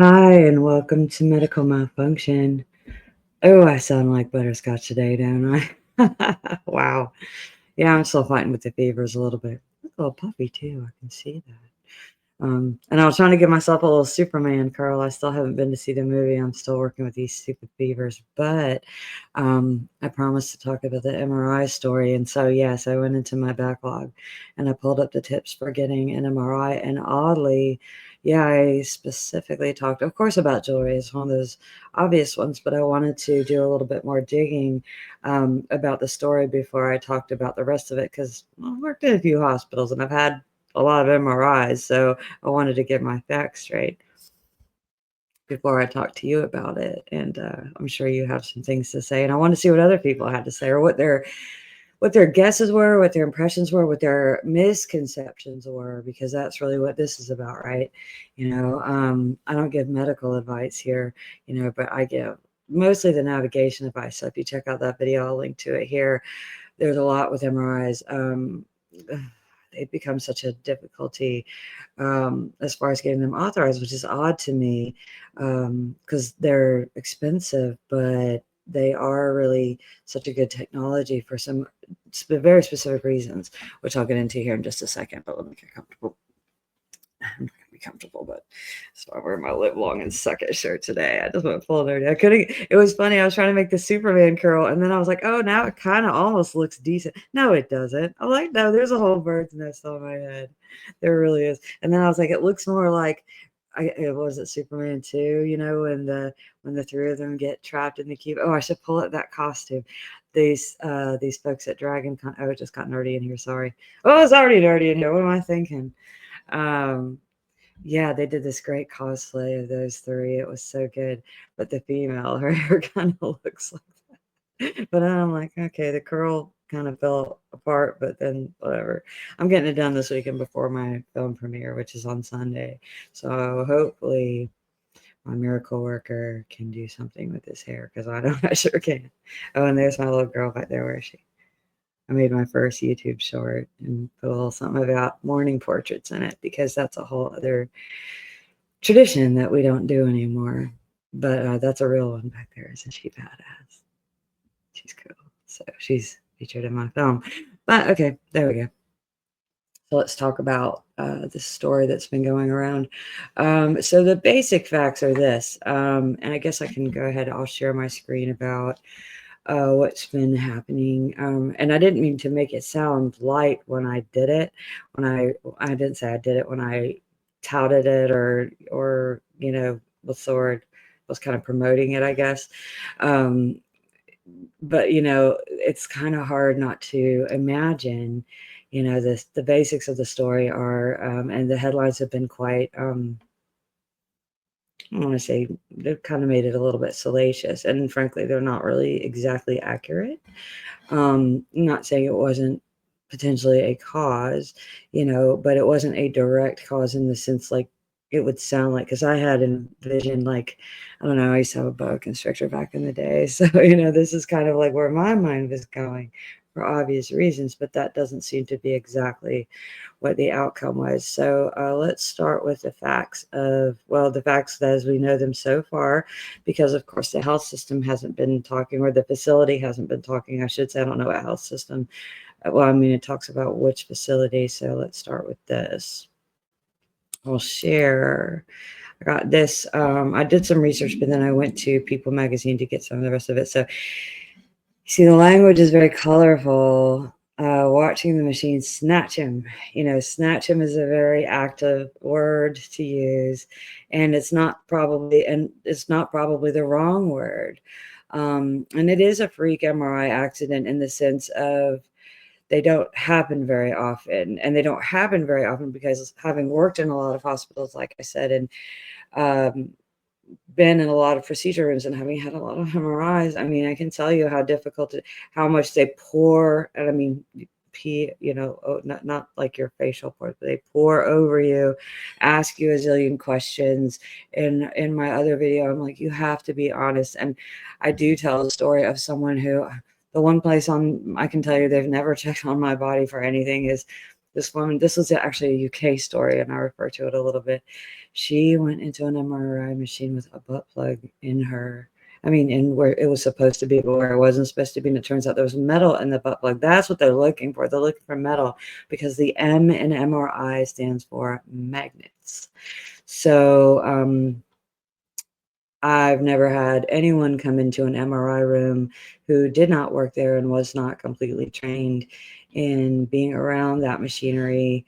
Hi, and welcome to Medical Malfunction. Oh, I sound like butterscotch today, don't I? Wow. Yeah, I'm still fighting with the fevers a little bit. Look a little puffy too. I can see that. And I was trying to give myself a little Superman curl. I still haven't been to see the movie. I'm still working with these stupid fevers, but I promised to talk about the MRI story. And so, yes, I went into my backlog and I pulled up the tips for getting an MRI. And oddly, yeah, I specifically talked, of course, about jewelry. It's one of those obvious ones, but I wanted to do a little bit more digging about the story before I talked about the rest of it because I worked in a few hospitals and I've had a lot of MRIs, so I wanted to get my facts straight before I talk to you about it, and, I'm sure you have some things to say, and I want to see what other people had to say or what their guesses were, what their impressions were, what their misconceptions were, because that's really what this is about, right? I don't give medical advice here, but I give mostly the navigation advice, so if you check out that video, I'll link to it here. There's a lot with MRIs, they've become such a difficulty as far as getting them authorized, which is odd to me because they're expensive, but they are really such a good technology for some very specific reasons, which I'll get into here in just a second. But let me get comfortable. I'm not gonna be comfortable, but so I wear my live long and suck it shirt today. I just went full nerdy. I couldn't. It was funny. I was trying to make the Superman curl, and then I was like, "Oh, now it kind of almost looks decent." No, it doesn't. I'm like, "No, there's a whole bird's nest on my head. There really is." And then I was like, "It looks more like." It was it Superman 2, when the three of them get trapped in the cube. Oh, I should pull up that costume. These folks at Dragon Con. Oh, it just got nerdy in here. Sorry. Oh, it's already nerdy in here. What am I thinking? Um, yeah, they did this great cosplay of those 3, it was so good, but the female, her hair kinda looks like that. But then I'm like, "Okay, the curl kinda fell apart, but then whatever." I'm getting it done this weekend before my film premiere, which is on Sunday, so hopefully my miracle worker can do something with this hair because I don't I sure can. Oh, and there's my little girl back there, where is she? I made my first YouTube short and put a little something about morning portraits in it because that's a whole other tradition that we don't do anymore. But that's a real one back there. Isn't she badass? She's cool. So she's featured in my film. But okay, there we go. So let's talk about this story that's been going around. So the basic facts are this, and I guess I can go ahead. I'll share my screen about what's been happening. And I didn't mean to make it sound light when I did it. I didn't say I did it when I touted it or what's the word? Was kind of promoting it, I guess. Um, but it's kind of hard not to imagine. The basics of the story are, and the headlines have been quite. I want to say they've kind of made it a little bit salacious, and frankly, they're not really exactly accurate. Not saying it wasn't potentially a cause, but it wasn't a direct cause in the sense like it would sound like, because I had envisioned like, I don't know, I used to have a boa constrictor back in the day. So, this is kind of like where my mind was going for obvious reasons, but that doesn't seem to be exactly what the outcome was. So let's start with the facts the facts as we know them so far, because of course the health system hasn't been talking, or the facility hasn't been talking, I should say. I don't know what health system. Well, I mean, it talks about which facility. So let's start with this. I'll share. I got this. I did some research, but then I went to People Magazine to get some of the rest of it. So see, the language is very colorful. Watching the machine snatch him. Snatch him is a very active word to use, and it's not probably the wrong word. And it is a freak MRI accident in the sense of they don't happen very often, and they don't happen very often because, having worked in a lot of hospitals, like I said, and um, been in a lot of procedure rooms and having had a lot of MRIs, I mean, I can tell you how difficult how much they pour, and I mean, pee, not like your facial pores, but they pour over you, ask you a zillion questions. In my other video, I'm like, you have to be honest. And I do tell the story of someone who, the one place I can tell you they've never checked on my body for anything is this woman, this was actually a UK story, and I refer to it a little bit. She went into an MRI machine with a butt plug in her. I mean, in where it was supposed to be, but where it wasn't supposed to be. And it turns out there was metal in the butt plug. That's what they're looking for. They're looking for metal because the M in MRI stands for magnets. So, I've never had anyone come into an MRI room who did not work there and was not completely trained in being around that machinery.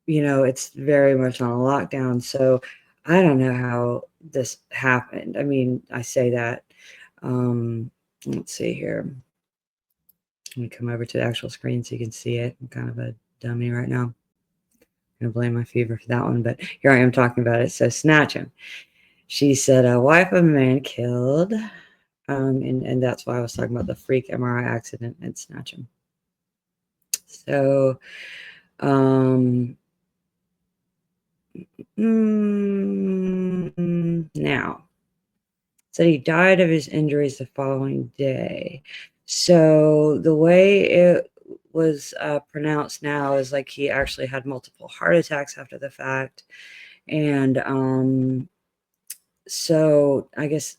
It's very much on a lockdown. So I don't know how this happened. I mean, I say that. Let's see here. Let me come over to the actual screen so you can see it. I'm kind of a dummy right now. I'm going to blame my fever for that one, but here I am talking about it. So snatch him. She said, a wife of a man killed, and that's why I was talking about the freak MRI accident and snatch him. So, now, said he died of his injuries the following day. So the way it was pronounced now is like he actually had multiple heart attacks after the fact, and so I guess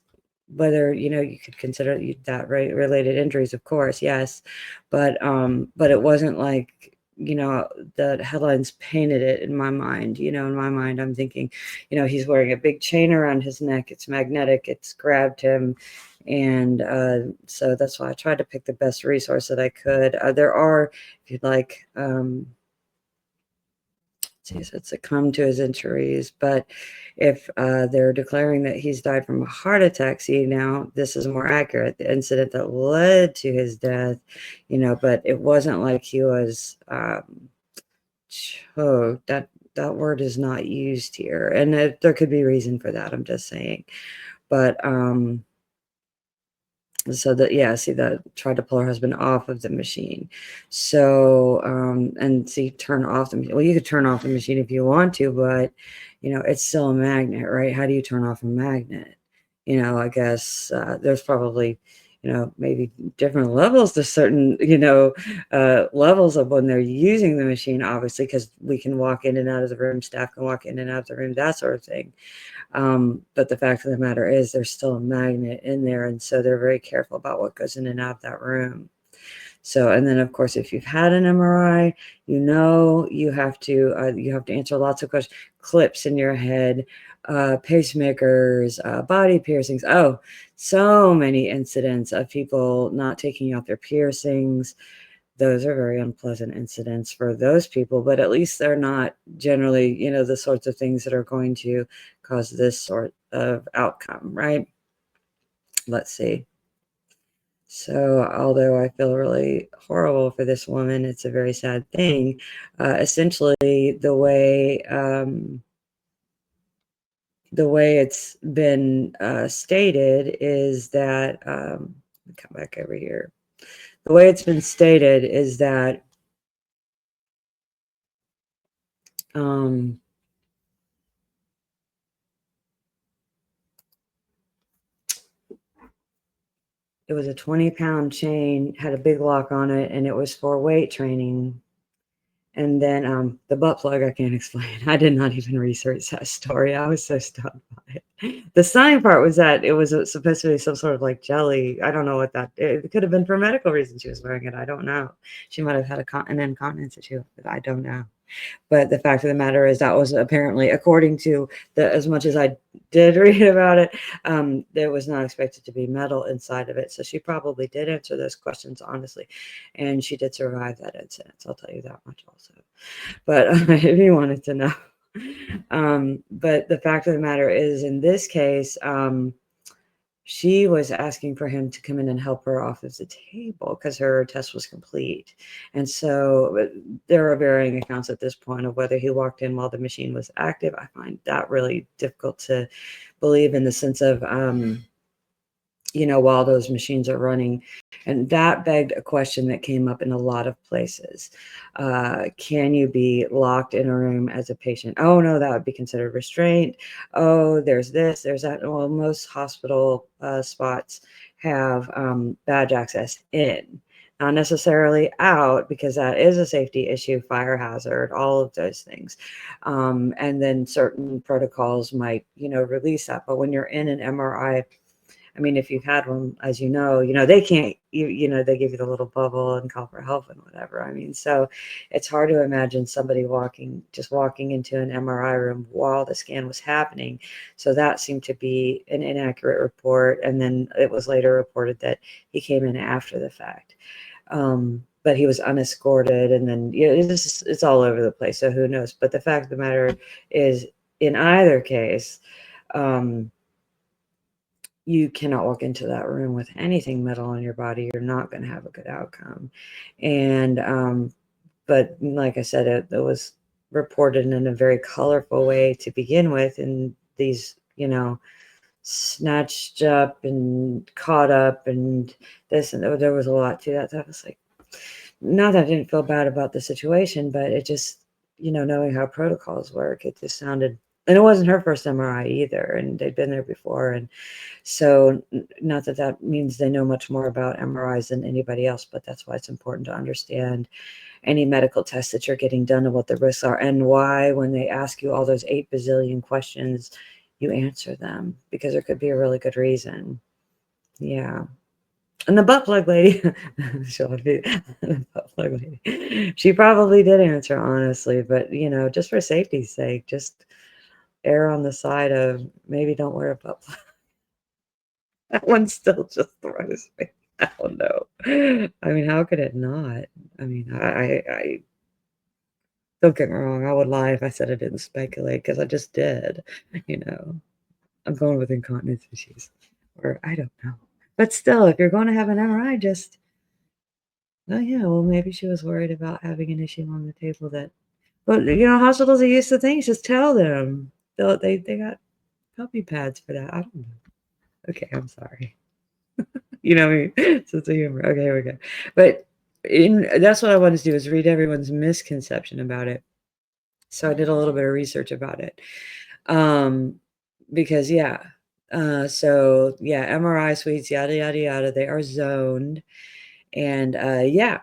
whether, you could consider that related injuries, of course, yes. But it wasn't like, the headlines painted it in my mind. In my mind, I'm thinking, he's wearing a big chain around his neck. It's magnetic. It's grabbed him. And so that's why I tried to pick the best resource that I could. There are, if you'd like, he said succumbed to his injuries, but if they're declaring that he's died from a heart attack, see, now this is more accurate. The incident that led to his death, but it wasn't like he was choked. That word is not used here, and there could be reason for that. I'm just saying, but so that, yeah, see, that tried to pull her husband off of the machine. So, and see, turn off the, well, you could turn off the machine if you want to, but, it's still a magnet, right? How do you turn off a magnet? I guess there's probably, maybe different levels to certain, levels of when they're using the machine, obviously, because we can walk in and out of the room, staff can walk in and out of the room, that sort of thing. But the fact of the matter is there's still a magnet in there. And so they're very careful about what goes in and out of that room. So, and then of course, if you've had an MRI, you have to answer lots of questions, clips in your head, pacemakers, body piercings. Oh, so many incidents of people not taking out their piercings. Those are very unpleasant incidents for those people, but at least they're not generally, the sorts of things that are going to cause this sort of outcome, right? Let's see. So, although I feel really horrible for this woman, it's a very sad thing. Essentially, the way it's been stated is that, let me come back over here. The way it's been stated is that it was a 20-pound chain, had a big lock on it, and it was for weight training. And then the butt plug, I can't explain. I did not even research that story. I was so stunned by it. The stunning part was that it was supposed to be some sort of like jelly. I don't know what that, it could have been for medical reasons she was wearing it. I don't know. She might have had an incontinence issue, but I don't know. But the fact of the matter is that was apparently, according to as much as I did read about it, there was not expected to be metal inside of it. So she probably did answer those questions honestly, and she did survive that incident. So I'll tell you that much also. But if you wanted to know, but the fact of the matter is, in this case, she was asking for him to come in and help her off of the table because her test was complete. And so there are varying accounts at this point of whether he walked in while the machine was active. I find that really difficult to believe in the sense of, while those machines are running. And that begged a question that came up in a lot of places. Can you be locked in a room as a patient? Oh, no, that would be considered restraint. Oh, there's this, there's that. Well, most hospital spots have badge access in. not necessarily out, because that is a safety issue, fire hazard, all of those things. And then certain protocols might, release that. But when you're in an MRI, I mean, if you've had one, as they can't, they give you the little bubble and call for help and whatever. I mean, so it's hard to imagine somebody just walking into an MRI room while the scan was happening. So that seemed to be an inaccurate report. And then it was later reported that he came in after the fact. But he was unescorted, and then, it's all over the place. So who knows? But the fact of the matter is, in either case, you cannot walk into that room with anything metal on your body. You're not going to have a good outcome. And, but like I said, it was reported in a very colorful way to begin with, in these, snatched up and caught up and this, and there was a lot to that. That was like, not that I didn't feel bad about the situation, but it just, knowing how protocols work, it just sounded, and it wasn't her first MRI either, and they'd been there before. And so, not that that means they know much more about MRIs than anybody else, but that's why it's important to understand any medical tests that you're getting done and what the risks are, and why, when they ask you all those 8 bazillion questions, you answer them, because there could be a really good reason. Yeah. And the butt plug lady, the butt plug lady, she probably did answer honestly, but, just for safety's sake, just err on the side of maybe don't wear a butt plug. That one still just throws me. I don't know. I mean, how could it not? I mean, I don't get me wrong, I would lie if I said I didn't speculate, because I just did, you know? I'm going with incontinence issues, or I don't know. But still, if you're going to have an MRI, just, oh, yeah, well, maybe she was worried about having an issue on the table that, but, hospitals are used to things, just tell them. They got puppy pads for that. I don't know. Okay, I'm sorry. You know me, sense of humor. Okay, here we go. But that's what I wanted to do, is read everyone's misconception about it. So I did a little bit of research about it. Because yeah. So yeah, MRI suites, yada yada yada, they are zoned. And yeah.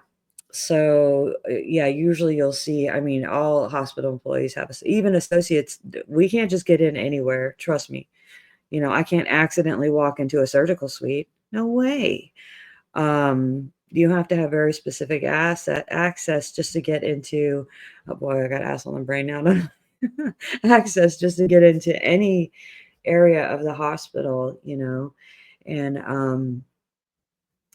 So yeah, usually you'll see, I mean, all hospital employees have, even associates, we can't just get in anywhere. Trust me. I can't accidentally walk into a surgical suite. No way. You have to have very specific access just to get into, oh boy, I got ass on the brain now. Access just to get into any area of the hospital, and,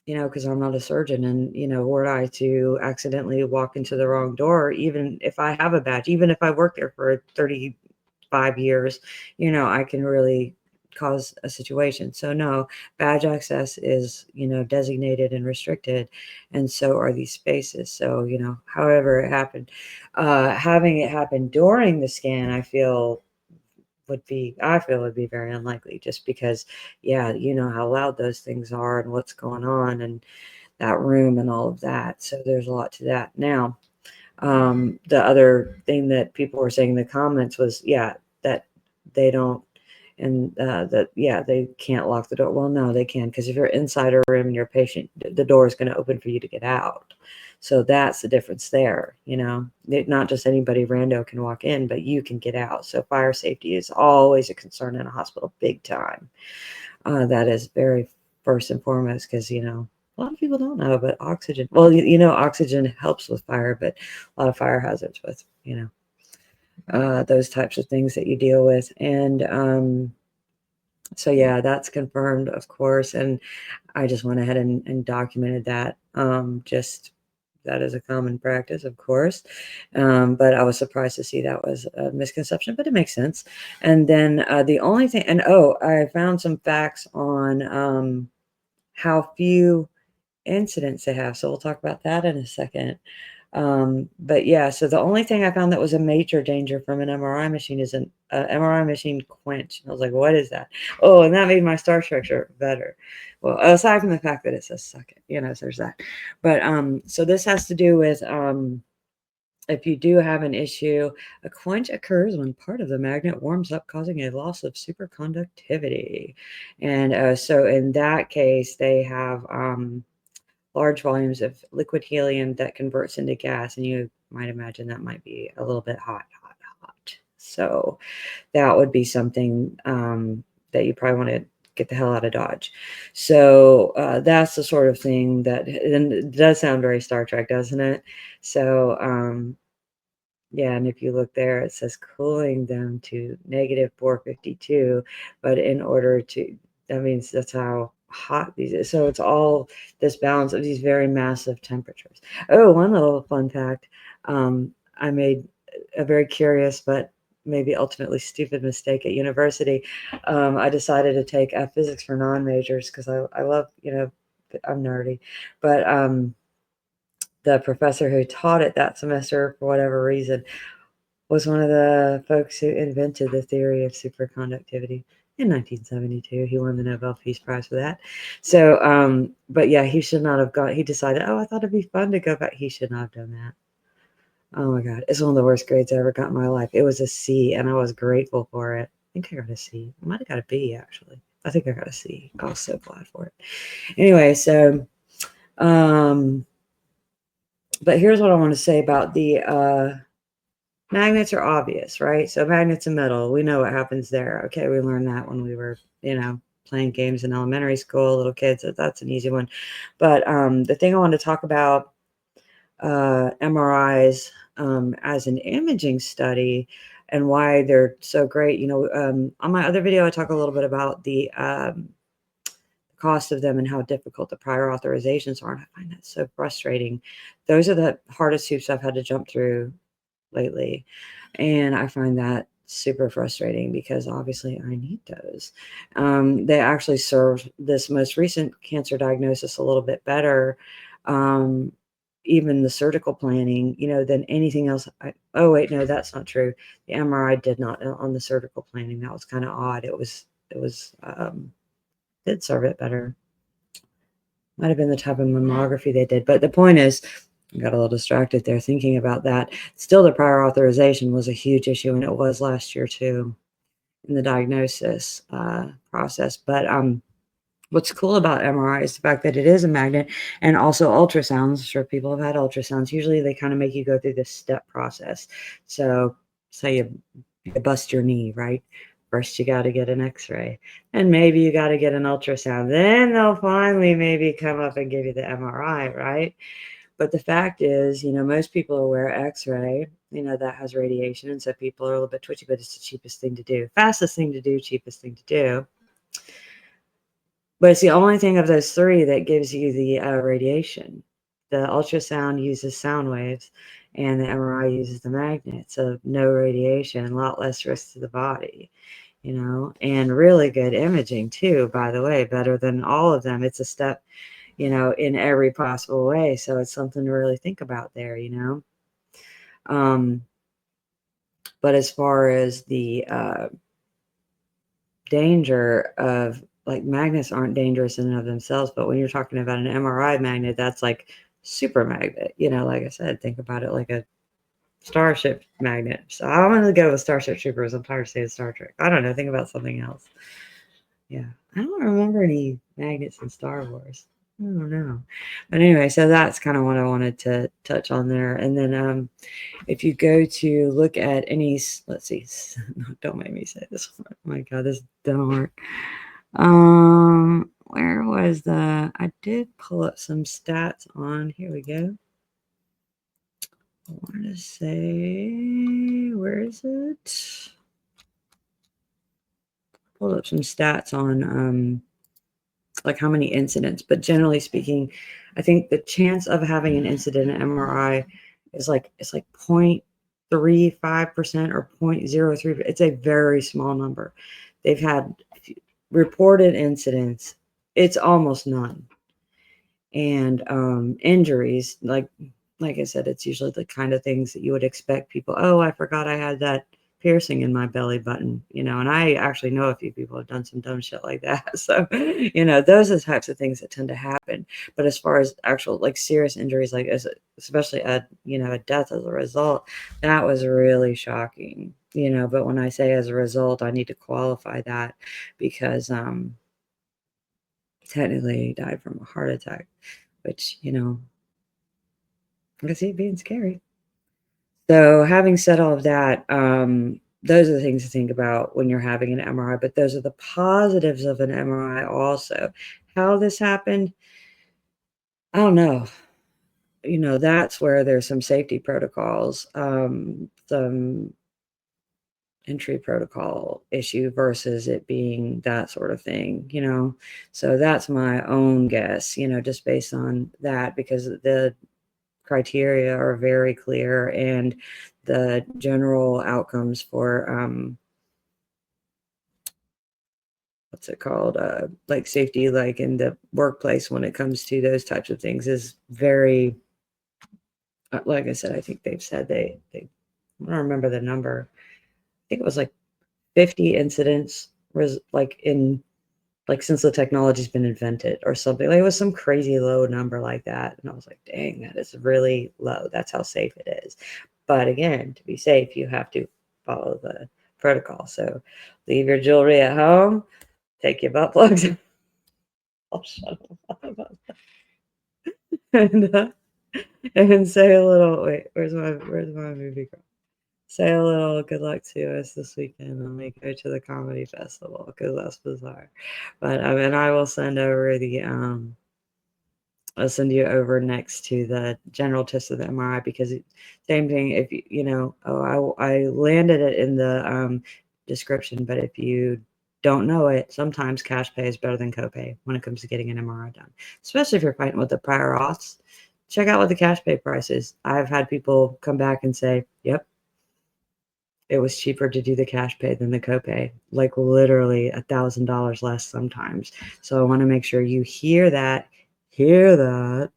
because I'm not a surgeon, and, were I to accidentally walk into the wrong door, even if I have a badge, even if I worked there for 35 years, I can really cause a situation. So no, badge access is, designated and restricted, and so are these spaces. So, however it happened, having it happen during the scan, I feel would be very unlikely, just because, yeah, you know how loud those things are and what's going on and that room and all of that. So there's a lot to that. Now, the other thing that people were saying in the comments was, yeah, that they don't, and that, yeah, they can't lock the door. Well, no, they can, because if you're inside a room and you're a patient, the door is going to open for you to get out. So that's the difference there. Not just anybody rando can walk in, but you can get out. So fire safety is always a concern in a hospital, big time. That is very first and foremost, because, a lot of people don't know, but oxygen, well, oxygen helps with fire, but a lot of fire hazards with, those types of things that you deal with. And so, yeah, that's confirmed, of course. And I just went ahead and documented that. Just that is a common practice, of course. But I was surprised to see that was a misconception, but it makes sense. And then the only thing, and I found some facts on how few incidents they have. So we'll talk about that in a second. But yeah, so the only thing I found that was a major danger from an MRI machine is an MRI machine quench. I was like, what is that? Oh, and that made my star structure better. Well, aside from the fact that it says suck it, so there's that. But so this has to do with if you do have an issue, a quench occurs when part of the magnet warms up, causing a loss of superconductivity. And so in that case, they have large volumes of liquid helium that converts into gas, and you might imagine that might be a little bit hot. So that would be something that you probably want to get the hell out of Dodge. So that's the sort of thing that, and it does sound very Star Trek, doesn't it? So yeah, and if you look there, it says cooling them to negative 452, but in order to, that means that's how hot these is. So it's all this balance of these very massive temperatures. Oh, one little fun fact. I made a very curious, but maybe ultimately stupid mistake at university. I decided to take physics for non-majors because I love, I'm nerdy, but the professor who taught it that semester, for whatever reason, was one of the folks who invented the theory of superconductivity in 1972. He won the Nobel Peace Prize for that. So, but yeah, he should not have gone. He decided, oh, I thought it'd be fun to go back. He should not have done that. Oh my God. It's one of the worst grades I ever got in my life. It was a C, and I was grateful for it. I think I got a C. I might have got a B, actually. I think I got a C. I was so glad for it. Anyway, so, but here's what I want to say about the magnets are obvious, right? So magnets and metal, we know what happens there. Okay, we learned that when we were, playing games in elementary school, little kids. So that's an easy one. But the thing I want to talk about, MRIs as an imaging study and why they're so great. On my other video, I talk a little bit about the cost of them and how difficult the prior authorizations are. And I find that so frustrating. Those are the hardest hoops I've had to jump through lately. And I find that super frustrating because obviously I need those. They actually serve this most recent cancer diagnosis a little bit better. Even the surgical planning, than anything else. Oh wait, no, that's not true. The MRI did not on the surgical planning. That was kind of odd. Did serve it better. Might have been the type of mammography they did. But the point is, I got a little distracted there thinking about that. Still, the prior authorization was a huge issue, and it was last year too in the diagnosis process. But what's cool about MRI is the fact that it is a magnet, and also ultrasounds. I'm sure people have had ultrasounds. Usually, they kind of make you go through this step process. So, say you bust your knee, right? First, you got to get an X-ray, and maybe you got to get an ultrasound. Then they'll finally maybe come up and give you the MRI, right? But the fact is, most people are aware X-ray, that has radiation, and so people are a little bit twitchy, but it's the cheapest thing to do. Fastest thing to do, cheapest thing to do. But it's the only thing of those three that gives you the radiation. The ultrasound uses sound waves, and the MRI uses the magnet. So no radiation, a lot less risk to the body, and really good imaging too, by the way, better than all of them. It's a step, in every possible way. So it's something to really think about there, But as far as the danger of, like, magnets aren't dangerous in and of themselves, but when you're talking about an MRI magnet, that's like super magnet. Like I said, think about it like a starship magnet. So I'm going to go with Starship Troopers. I'm tired of saying Star Trek. I don't know. Think about something else. Yeah. I don't remember any magnets in Star Wars. I don't know. But anyway, so that's kind of what I wanted to touch on there. And then if you go to look at any, let's see, don't make me say this one. Oh my God, this don't work. Where was I did pull up some stats on, here we go. I want to say, where is it? Pull up some stats on, like how many incidents, but generally speaking, I think the chance of having an incident in MRI is it's like 0.35% or 0.03. It's a very small number. They've had reported incidents. It's almost none. And injuries, like I said, it's usually the kind of things that you would expect people. Oh, I forgot I had that piercing in my belly button, and I actually know a few people have done some dumb shit like that. So, those are the types of things that tend to happen. But as far as actual, like, serious injuries, like especially a death as a result, that was really shocking. But when I say as a result, I need to qualify that because technically he died from a heart attack, which, I can see it being scary. So having said all of that, those are the things to think about when you're having an MRI, but those are the positives of an MRI also. How this happened, I don't know. That's where there's some safety protocols, some entry protocol issue versus it being that sort of thing. So that's my own guess, just based on that, because the criteria are very clear and the general outcomes for what's it called, like safety, like in the workplace when it comes to those types of things is very, like I said, I think they've said they I don't remember the number. I think it was like 50 incidents was like since the technology's been invented or something. Like it was some crazy low number like that. And I was like, dang, that is really low. That's how safe it is. But again, to be safe, you have to follow the protocol. So leave your jewelry at home, take your butt plugs. I'll shut up about that. And say a little, wait, where's my movie girl? Say a little good luck to us this weekend when we go to the comedy festival, because that's bizarre. But I will send over I'll send you over next to the general test of the MRI, because same thing. If I landed it in the description, but if you don't know it, sometimes cash pay is better than copay when it comes to getting an MRI done, especially if you're fighting with the prior auths. Check out what the cash pay price is. I've had people come back and say, yep, it was cheaper to do the cash pay than the copay, like literally $1,000 less sometimes. So I want to make sure you hear that, and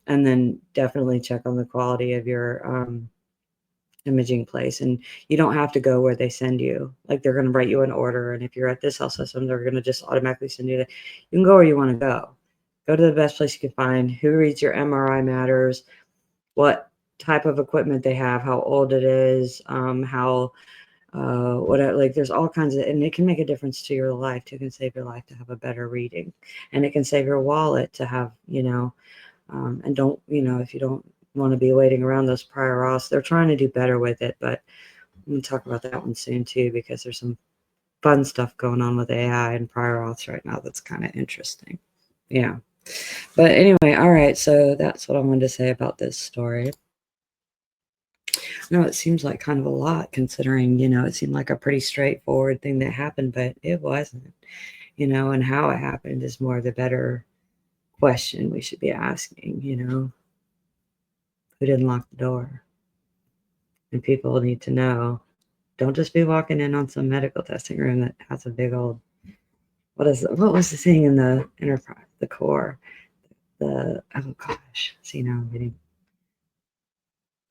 then definitely check on the quality of your imaging place. And you don't have to go where they send you. Like they're going to write you an order, and if you're at this health system, they're going to just automatically send you. You can go where you want to go. Go to the best place you can find. Who reads your MRI matters. What type of equipment they have, how old it is, how whatever, like there's all kinds of, and it can make a difference to your life. It can save your life to have a better reading, and it can save your wallet to have, and don't, if you don't want to be waiting around those prior auths, they're trying to do better with it, but I'm going to talk about that one soon too, because there's some fun stuff going on with AI and prior auths right now that's kind of interesting. Yeah. But anyway, all right, so that's what I wanted to say about this story. No, it seems like kind of a lot, considering, it seemed like a pretty straightforward thing that happened, but it wasn't, and how it happened is more the better question we should be asking, who didn't lock the door? And people need to know, don't just be walking in on some medical testing room that has a big old, what was the thing in the enterprise, the core, oh gosh, see now I'm getting,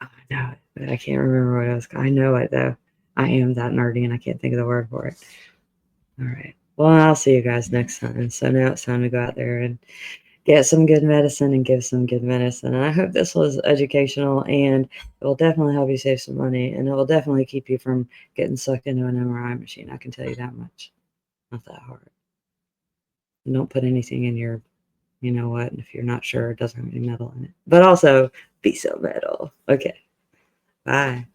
oh, I know it, but I can't remember what it was. I know it though. I am that nerdy and I can't think of the word for it. All right. Well, I'll see you guys next time. So now it's time to go out there and get some good medicine and give some good medicine. And I hope this was educational, and it will definitely help you save some money, and it will definitely keep you from getting sucked into an MRI machine. I can tell you that much. Not that hard. And don't put anything in your, you know what, if you're not sure, it doesn't have any metal in it. But also, be so metal. Okay. Bye.